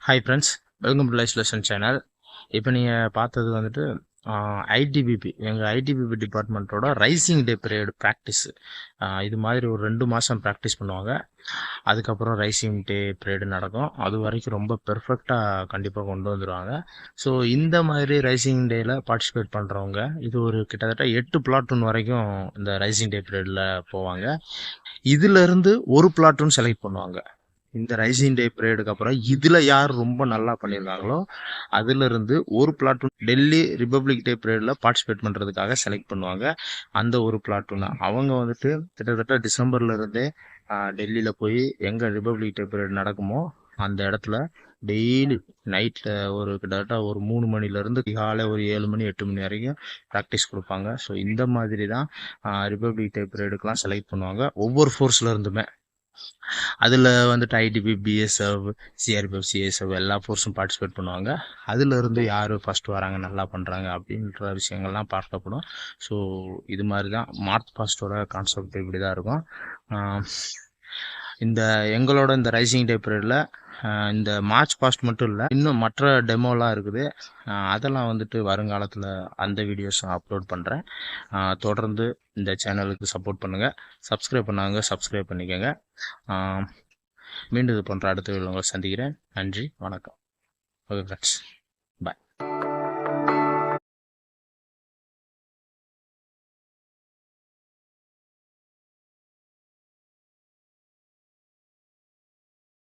Hi friends, welcome to life lesson channel. இப்போ நீங்கள் பார்த்தது வந்துட்டு ஐடிபிபி, எங்கள் ஐடிபிபி டிபார்ட்மெண்ட்டோட ரைசிங் டே பீரியட் ப்ராக்டிஸ். இது மாதிரி ஒரு 2 மாதம் ப்ராக்டிஸ் பண்ணுவாங்க. அதுக்கப்புறம் ரைசிங் டே பீரியட் நடக்கும். அது வரைக்கும் ரொம்ப பெர்ஃபெக்டாக கண்டிப்பாக கொண்டு வந்துடுவாங்க. ஸோ இந்த மாதிரி ரைசிங் டேயில் பார்ட்டிசிபேட் பண்ணுறவங்க இது ஒரு கிட்டத்தட்ட 8 பிளாட்டூன் வரைக்கும் இந்த ரைசிங் டே பீரியடில் போவாங்க. இதிலிருந்து ஒரு பிளாட்டூன் செலக்ட் பண்ணுவாங்க. இந்த ரைசிங் டே பீரியடுக்கு அப்புறம் இதில் யார் ரொம்ப நல்லா பண்ணியிருக்காங்களோ அதிலிருந்து ஒரு பிளாட்டூன் டெல்லி ரிப்பப்ளிக் டே பீரியடில் பார்ட்டிசிபேட் பண்ணுறதுக்காக செலக்ட் பண்ணுவாங்க. அந்த ஒரு பிளாட்டூன் அவங்க வந்துட்டு கிட்டத்தட்ட டிசம்பர்லேருந்தே டெல்லியில் போய் எங்கே ரிப்பப்ளிக் டே பீரியட் நடக்குமோ அந்த இடத்துல டெய்லி நைட்டில் ஒரு கிட்டத்தட்ட ஒரு 3 மணிலேருந்து காலை ஒரு 7 மணி 8 மணி வரைக்கும் ப்ராக்டிஸ் கொடுப்பாங்க. ஸோ இந்த மாதிரி தான் ரிப்பப்ளிக் டே பீரியடுக்கெலாம் செலக்ட் பண்ணுவாங்க ஒவ்வொரு ஃபோர்ஸில் இருந்துமே. அதில் வந்துட்டு ஐடிபி, பிஎஸ்எஃப், சிஆர்பிஎஃப், சிஎஸ்எஃப் எல்லா ஃபோர்ஸும் பார்ட்டிசிபேட் பண்ணுவாங்க. அதிலிருந்து யார் ஃபஸ்ட்டு வராங்க, நல்லா பண்ணுறாங்க அப்படின்ற விஷயங்கள்லாம் பார்க்கப்படும். ஸோ இது மாதிரி தான் மார்ச் பாஸ்டோட கான்செப்ட் இப்படி தான் இருக்கும். எங்களோட இந்த ரைசிங் டே பீரியடில் இந்த மார்ச் பாஸ்ட் மட்டும் இல்லை, இன்னும் மற்ற டெமோலாம் இருக்குது. அதெல்லாம் வந்துட்டு வருங்காலத்தில் அந்த வீடியோஸும் அப்லோட் பண்ணுறேன். தொடர்ந்து இந்த சேனலுக்கு சப்போர்ட் பண்ணுங்கள். சப்ஸ்கிரைப் பண்ணாங்க சப்ஸ்கிரைப் பண்ணிக்கோங்க. மீண்டும் இது போன்ற அடுத்த வீடியோவில் உங்களை சந்திக்கிறேன். நன்றி, வணக்கம். Okay friends.